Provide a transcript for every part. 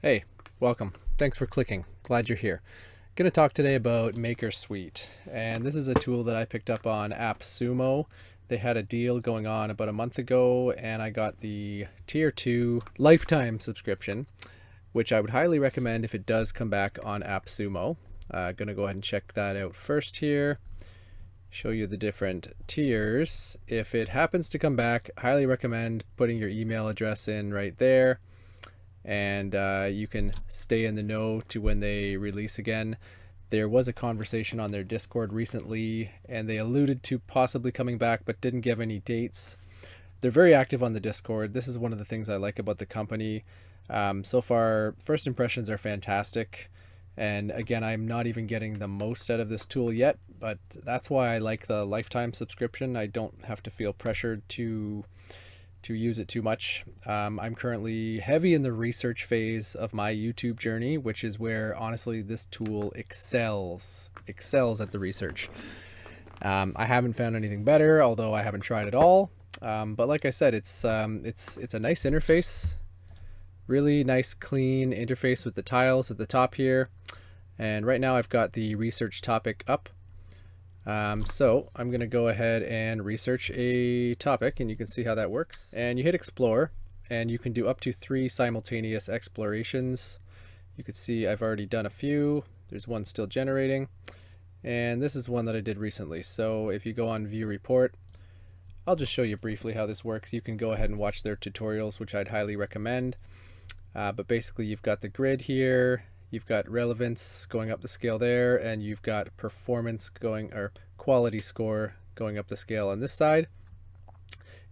Hey, welcome. Thanks for clicking. Glad you're here. Going to talk today about Maekersuite, and this is a tool that I picked up on AppSumo. They had a deal going on about a month ago, and I got the Tier 2 lifetime subscription, which I would highly recommend if it does come back on AppSumo. Going to go ahead and check that out first here. Show you the different tiers. If it happens to come back, highly recommend putting your email address in right there, and you can stay in the know to when they release again. There was a conversation on their Discord recently, and they alluded to possibly coming back, but didn't give any dates. They're very active on the Discord. This is one of the things I like about the company. So far, first impressions are fantastic. And again, I'm not even getting the most out of this tool yet, but that's why I like the lifetime subscription. I don't have to feel pressured to use it too much. I'm currently heavy in the research phase of my YouTube journey, which is where honestly this tool excels at the research. I haven't found anything better, although I haven't tried it all. But like I said, it's a nice interface, really nice clean interface with the tiles at the top here. And right now I've got the research topic up. So I'm going to go ahead and research a topic, and you can see how that works. And you hit explore, and you can do up to 3 simultaneous explorations. You can see I've already done a few. There's one still generating, and this is one that I did recently. So if you go on view report, I'll just show you briefly how this works. You can go ahead and watch their tutorials, which I'd highly recommend. But basically you've got the grid here. You've got relevance going up the scale there, and you've got performance going, or quality score going up the scale on this side.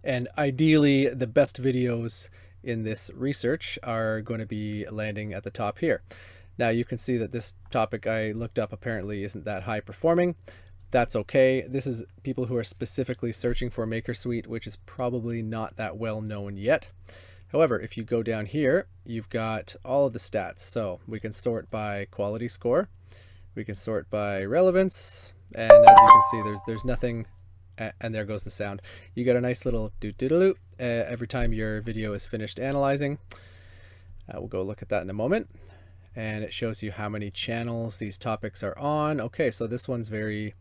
And ideally, the best videos in this research are going to be landing at the top here. Now you can see that this topic I looked up apparently isn't that high performing. That's okay. This is people who are specifically searching for Maekersuite, which is probably not that well known yet. However, if you go down here, you've got all of the stats. So we can sort by quality score, we can sort by relevance, and as you can see, there's nothing, and there goes the sound. You get a nice little doot-doot-doot every time your video is finished analyzing. We'll go look at that in a moment. And it shows you how many channels these topics are on. Okay, so this one's very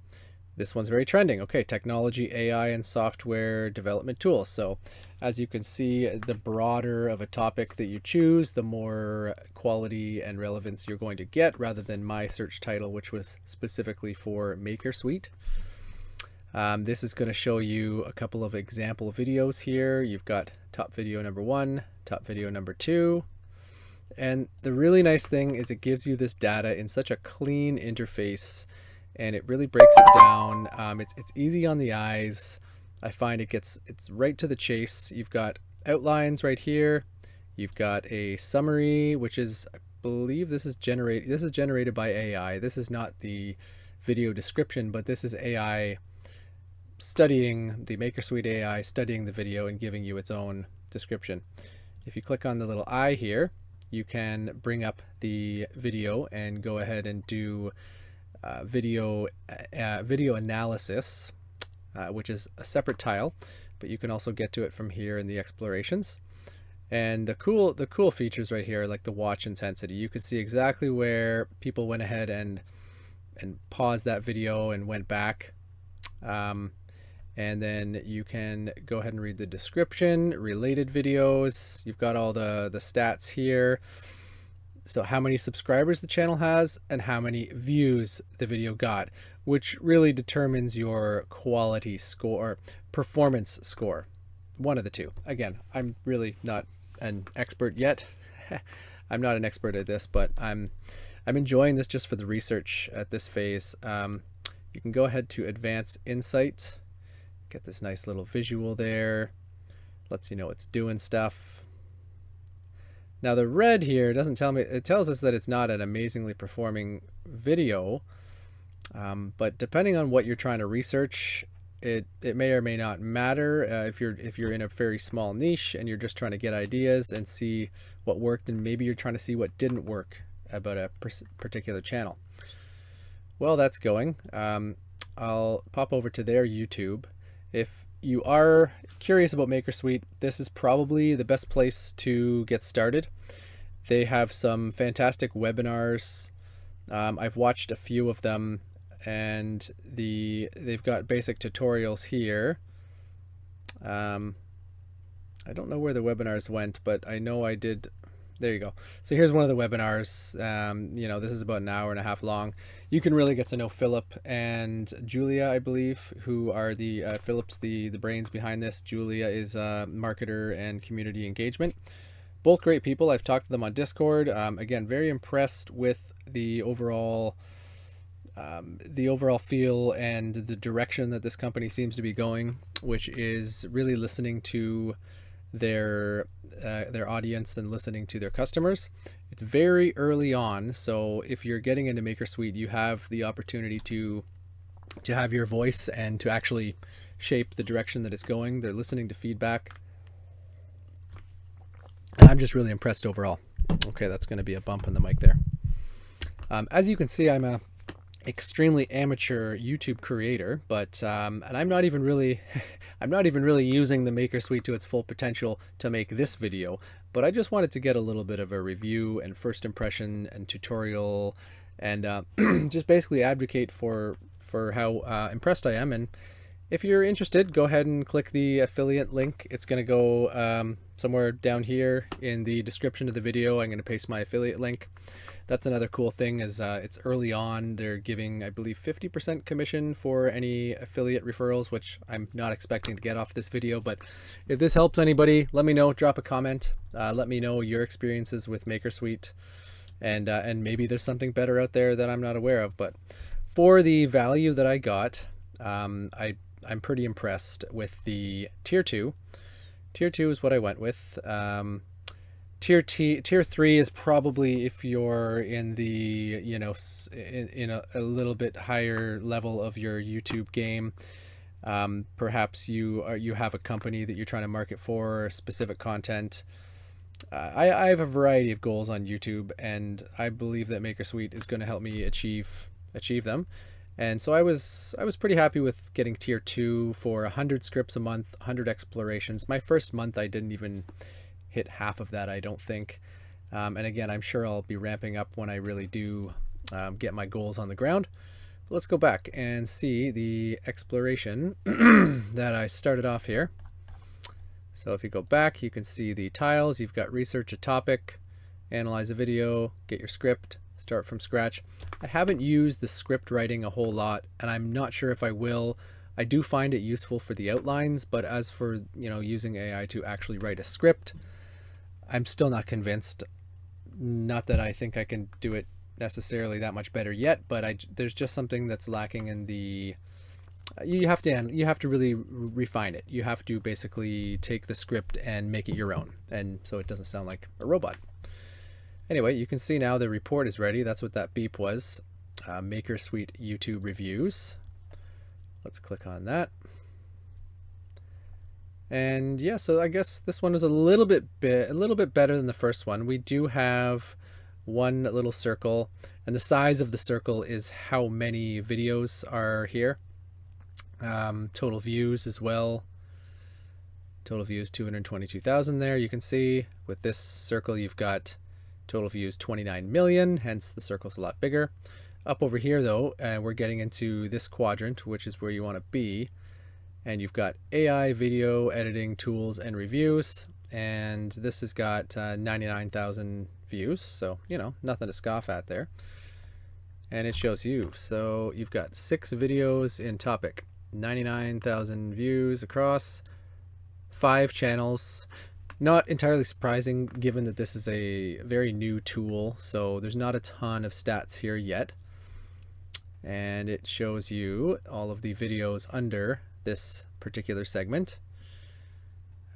trending. Okay, technology, AI, and software development tools. So as you can see, the broader of a topic that you choose, the more quality and relevance you're going to get, rather than my search title, which was specifically for Maekersuite. This is going to show you a couple of example videos here. You've got top video number 1, top video number 2. And the really nice thing is it gives you this data in such a clean interface, and it really breaks it down. It's easy on the eyes. I find it's right to the chase. You've got outlines right here. You've got a summary, which is, I believe this is generated by AI. This is not the video description, but this is AI studying, the Maekersuite AI studying the video and giving you its own description. If you click on the little eye here, you can bring up the video and go ahead and do video analysis, which is a separate tile, but you can also get to it from here in the explorations. And the cool features right here, like the watch intensity, you can see exactly where people went ahead and paused that video and went back. And then you can go ahead and read the description, related videos. You've got all the stats here. So how many subscribers the channel has and how many views the video got, which really determines your quality score or performance score. One of the two. Again, I'm really not an expert yet. I'm not an expert at this, but I'm enjoying this just for the research at this phase. You can go ahead to Advanced Insight. Get this nice little visual there. Lets you know it's doing stuff. Now the red here doesn't tell me, it tells us that it's not an amazingly performing video, but depending on what you're trying to research, it may or may not matter. If you're in a very small niche and you're just trying to get ideas and see what worked, and maybe you're trying to see what didn't work about a particular channel. Well, that's going. I'll pop over to their YouTube. If you are curious about Maekersuite, this is probably the best place to get started. They have some fantastic webinars. I've watched a few of them, and they've got basic tutorials here. I don't know where the webinars went, but I know I did. There you go. So here's one of the webinars. This is about an hour and a half long. You can really get to know Philip and Julia, I believe, who are Philip's the brains behind this. Julia is a marketer and community engagement. Both great people. I've talked to them on Discord. Again, very impressed with the overall feel and the direction that this company seems to be going, which is really listening to their audience and listening to their customers. It's very early on, so if you're getting into Maekersuite, you have the opportunity to have your voice and to actually shape the direction that it's going. They're listening to feedback, and I'm just really impressed overall. Okay, that's going to be a bump in the mic there. As you can see, I'm a extremely amateur YouTube creator, but and I'm not even really using the Maekersuite to its full potential to make this video, but I just wanted to get a little bit of a review and first impression and tutorial, and just basically advocate for how impressed I am. And if you're interested, go ahead and click the affiliate link. It's going to go somewhere down here in the description of the video. I'm going to paste my affiliate link. That's another cool thing, is it's early on. They're giving, I believe, 50% commission for any affiliate referrals, which I'm not expecting to get off this video. But if this helps anybody, let me know. Drop a comment. Let me know your experiences with Maekersuite, and maybe there's something better out there that I'm not aware of. But for the value that I got, I'm pretty impressed with the Tier 2. Tier 2 is what I went with. Tier 3 is probably if you're in the, in a little bit higher level of your YouTube game. Perhaps you have a company that you're trying to market for specific content. I have a variety of goals on YouTube, and I believe that Maekersuite is going to help me achieve them. And so I was pretty happy with getting Tier 2 for 100 scripts a month, 100 explorations. My first month I didn't even hit half of that, I don't think. And again, I'm sure I'll be ramping up when I really do get my goals on the ground. But let's go back and see the exploration that I started off here. So if you go back, you can see the tiles. You've got research a topic, analyze a video, get your script, start from scratch. I haven't used the script writing a whole lot, and I'm not sure if I will. I do find it useful for the outlines, but as for, using AI to actually write a script, I'm still not convinced. Not that I think I can do it necessarily that much better yet, but there's just something that's lacking in the. You have to really refine it. You have to basically take the script and make it your own, and so it doesn't sound like a robot. Anyway, you can see now the report is ready. That's what that beep was. Maekersuite YouTube reviews. Let's click on that. And yeah, so I guess this one was a little bit better than the first one. We do have one little circle, and the size of the circle is how many videos are here. Total views as well. Total views 222,000 there. You can see with this circle you've got total views 29 million, hence the circle's a lot bigger. Up over here though, we're getting into this quadrant, which is where you want to be. And you've got AI video editing tools and reviews, and this has got 99,000 views, so nothing to scoff at there. And it shows you, so you've got 6 videos in topic, 99,000 views across, 5 channels. Not entirely surprising given that this is a very new tool, so there's not a ton of stats here yet. And it shows you all of the videos under this particular segment,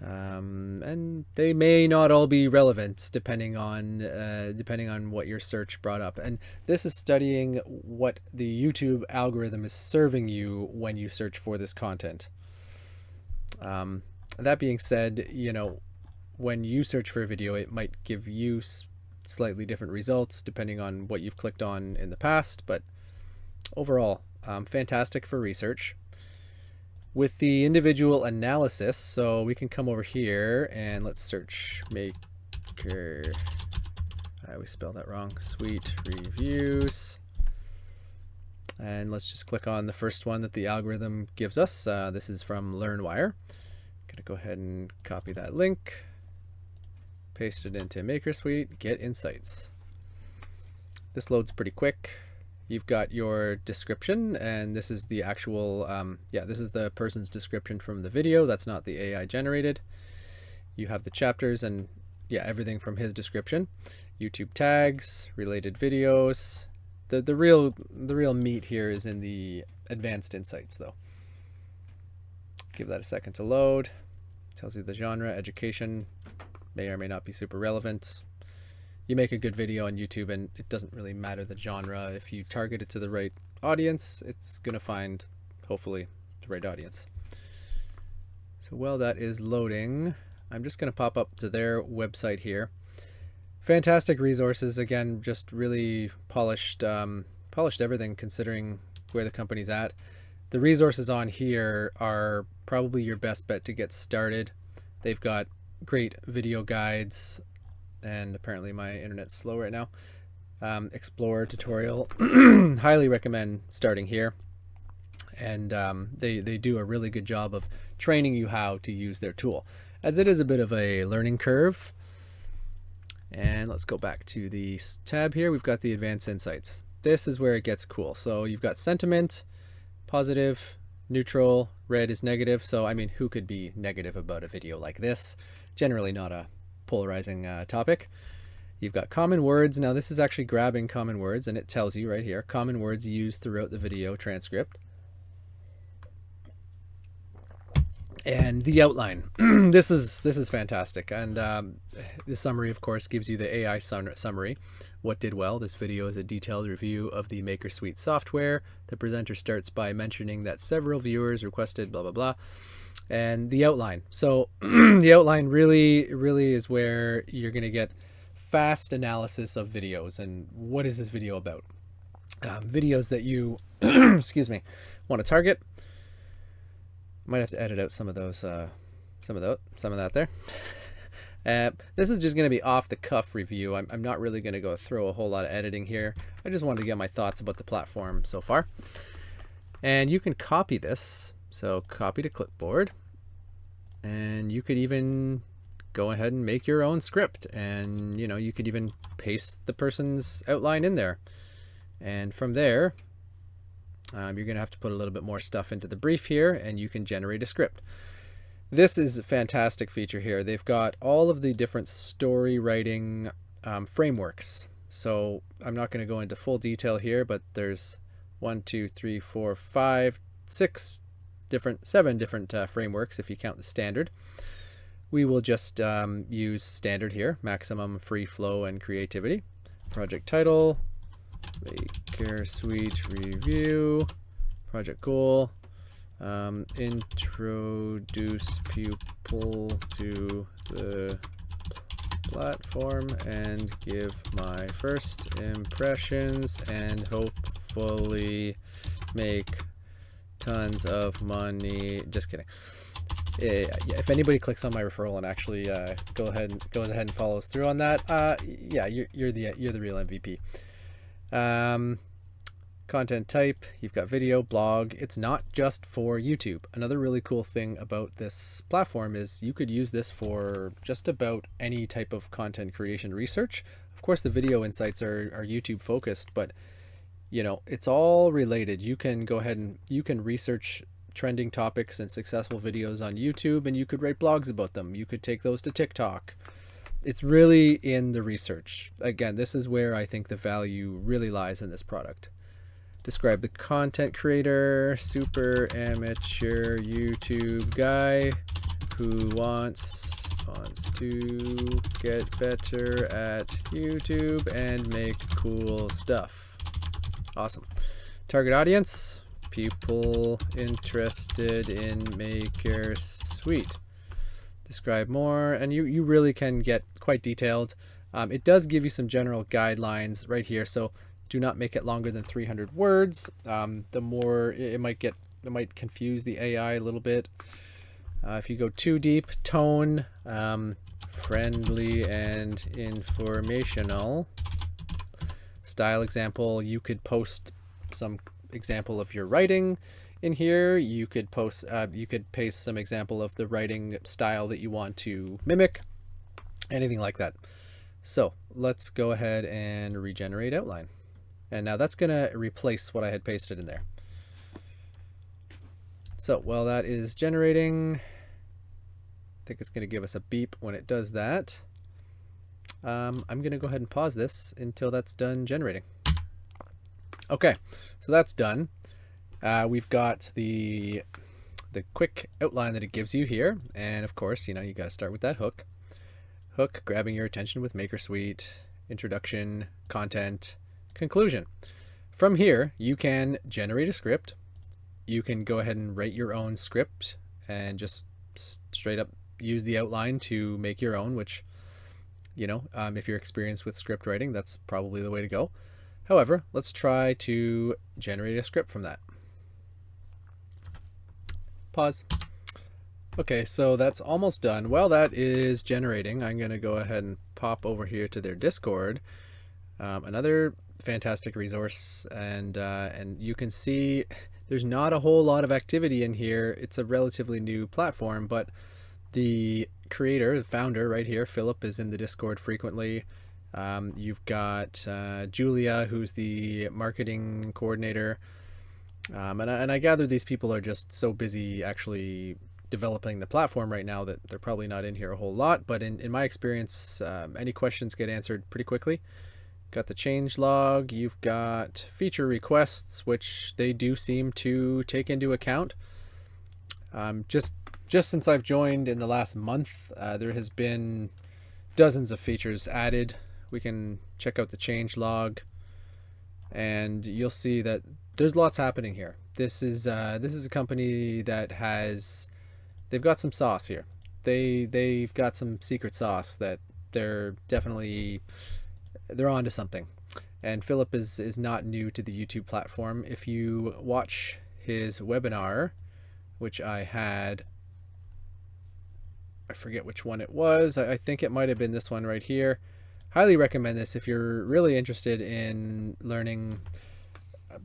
and they may not all be relevant depending on what your search brought up. And this is studying what the YouTube algorithm is serving you when you search for this content. That being said, when you search for a video, it might give you slightly different results depending on what you've clicked on in the past, but overall, fantastic for research. With the individual analysis, so we can come over here and let's search Maekersuite I always spell that wrong. Suite reviews. And let's just click on the first one that the algorithm gives us. This is from LearnWire. Gonna go ahead and copy that link, paste it into Maekersuite, get insights. This loads pretty quick. You've got your description, and this is the actual, this is the person's description from the video. That's not the AI generated. You have the chapters and everything from his description. YouTube tags, related videos. The real meat here is in the advanced insights though. Give that a second to load. Tells you the genre, education, may or may not be super relevant. You make a good video on YouTube and it doesn't really matter the genre. If you target it to the right audience, it's gonna find, hopefully, the right audience. So while that is loading, I'm just gonna pop up to their website here. Fantastic resources, again, just really polished everything considering where the company's at. The resources on here are probably your best bet to get started. They've got great video guides, and apparently my internet's slow right now. Explorer tutorial. Highly recommend starting here. And they do a really good job of training you how to use their tool, as it is a bit of a learning curve. And let's go back to the tab here. We've got the advanced insights. This is where it gets cool. So you've got sentiment, positive, neutral, red is negative. So I mean, who could be negative about a video like this? Generally not a polarizing topic. You've got common words. Now this is actually grabbing common words, and it tells you right here, common words used throughout the video transcript. And the outline. This is fantastic. And the summary, of course, gives you the AI summary. What did well? This video is a detailed review of the Maekersuite software. The presenter starts by mentioning that several viewers requested blah, blah, blah. And the outline. So the outline really is where you're going to get fast analysis of videos. And what is this video about? Videos that you, excuse me, want to target. Might have to edit out some of those, some of that there. This is just going to be off the cuff review. I'm not really going to go through a whole lot of editing here. I just wanted to get my thoughts about the platform so far. And you can copy this. So copy to clipboard. And you could even go ahead and make your own script. And you could even paste the person's outline in there. And from there, you're going to have to put a little bit more stuff into the brief here, and you can generate a script. This is a fantastic feature here. They've got all of the different story writing frameworks. So I'm not going to go into full detail here, but there's 7 different frameworks if you count the standard. We will just use standard here, maximum free flow and creativity. Project title, Maekersuite review, project goal, introduce pupil to the platform and give my first impressions and hopefully make tons of money. Just kidding. If anybody clicks on my referral and actually goes ahead and follows through on that, you're the real MVP. Content type, you've got video, blog. It's not just for YouTube. Another really cool thing about this platform is you could use this for just about any type of content creation research. Of course, the video insights are YouTube focused, but it's all related. You can go ahead and you can research trending topics and successful videos on YouTube, and you could write blogs about them. You could take those to TikTok. It's really in the research. Again, this is where I think the value really lies in this product. Describe the content creator, super amateur YouTube guy who wants to get better at YouTube and make cool stuff. Awesome. Target audience, people interested in Maekersuite. Describe more, and you really can get quite detailed. It does give you some general guidelines right here, so do not make it longer than 300 words. The more it might confuse the AI a little bit. If you go too deep, tone, friendly and informational. Style example, you could post some example of your writing in here. You could post, you could paste some example of the writing style that you want to mimic, anything like that. So let's go ahead and regenerate outline. And now that's gonna replace what I had pasted in there. So while that is generating, I think it's gonna give us a beep when it does that. I'm gonna go ahead and pause this until that's done generating. Okay, so that's done. We've got the quick outline that it gives you here, and of course, you know, you got to start with that hook. Hook grabbing your attention with Maekersuite, introduction, content, conclusion. From here, you can generate a script. You can go ahead and write your own script and just straight up use the outline to make your own, which, you know, if you're experienced with script writing, that's probably the way to go. However, let's try to generate a script from that. Pause. Okay, so that's almost done. While that is generating, I'm going to go ahead and pop over here to their Discord. Another fantastic resource, and you can see there's not a whole lot of activity in here. It's a relatively new platform, but the creator, the founder right here, Philip, is in the Discord frequently. You've got Julia, who's the marketing coordinator. And I gather these people are just so busy actually developing the platform right now that they're probably not in here a whole lot. But in my experience, any questions get answered pretty quickly. Got the change log. You've got feature requests, which they do seem to take into account. Just since I've joined in the last month, there has been dozens of features added. We can check out the change log, and you'll see that there's lots happening here. This is a company that they've got some sauce here. They've got some secret sauce that they're onto something. And Philip is not new to the YouTube platform. If you watch his webinar, which I forget which one it was. I think it might have been this one right here. Highly recommend this if you're really interested in learning,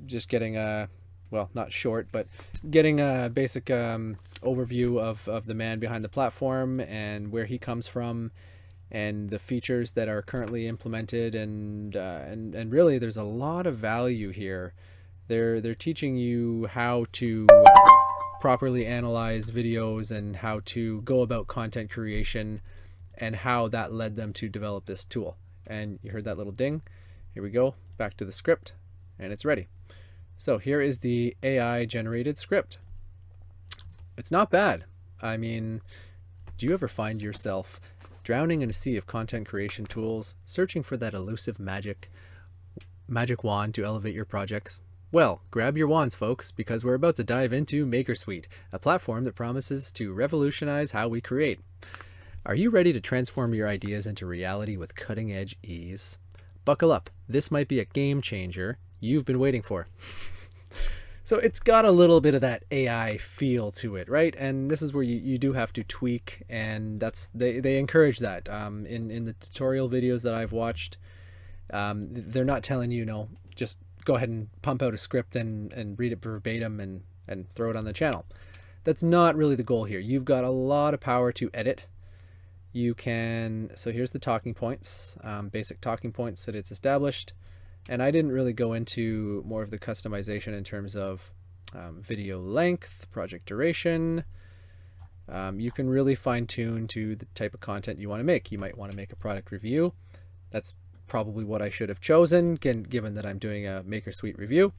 just getting a, well, not short, but getting a basic overview of the man behind the platform and where he comes from and the features that are currently implemented, and really there's a lot of value here. They're teaching you how to properly analyze videos and how to go about content creation and how that led them to develop this tool. And you heard that little ding. Here we go, back to the script, and it's ready. So here is the AI generated script. It's not bad. I mean, do you ever find yourself drowning in a sea of content creation tools, searching for that elusive magic wand to elevate your projects? Well, grab your wands, folks, because we're about to dive into Maekersuite, a platform that promises to revolutionize how we create. Are you ready to transform your ideas into reality with cutting-edge ease? Buckle up. This might be a game changer you've been waiting for. So it's got a little bit of that AI feel to it, right? And this is where you do have to tweak, and they encourage that. In the tutorial videos that I've watched, they're not telling you, just go ahead and pump out a script and read it verbatim and throw it on the channel. That's not really the goal here. You've got a lot of power to edit. You can, so here's the talking points, basic talking points that it's established. And I didn't really go into more of the customization in terms of video length, project duration. You can really fine tune to the type of content you want to make. You might want to make a product review. That's probably what I should have chosen, given that I'm doing a Maekersuite review.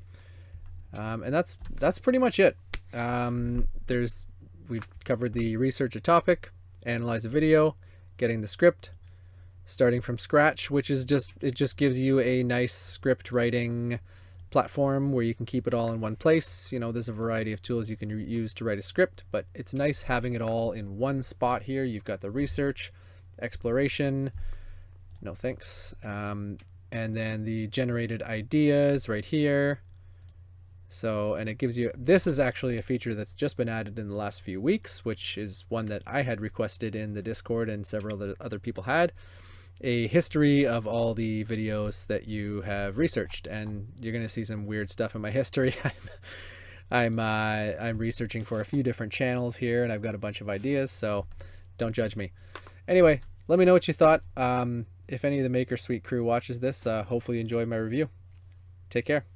And that's pretty much it. We've covered the research a topic, analyze a video, getting the script, starting from scratch, which is it just gives you a nice script writing platform where you can keep it all in one place. There's a variety of tools you can use to write a script, but it's nice having it all in one spot here. You've got the research, exploration, no thanks, and then the generated ideas right here. So, and it gives you, this is actually a feature that's just been added in the last few weeks, which is one that I had requested in the Discord and several other people had. A history of all the videos that you have researched, and you're going to see some weird stuff in my history. I'm researching for a few different channels here, and I've got a bunch of ideas, so don't judge me. Anyway, let me know what you thought. If any of the Maekersuite crew watches this, hopefully you enjoy my review. Take care.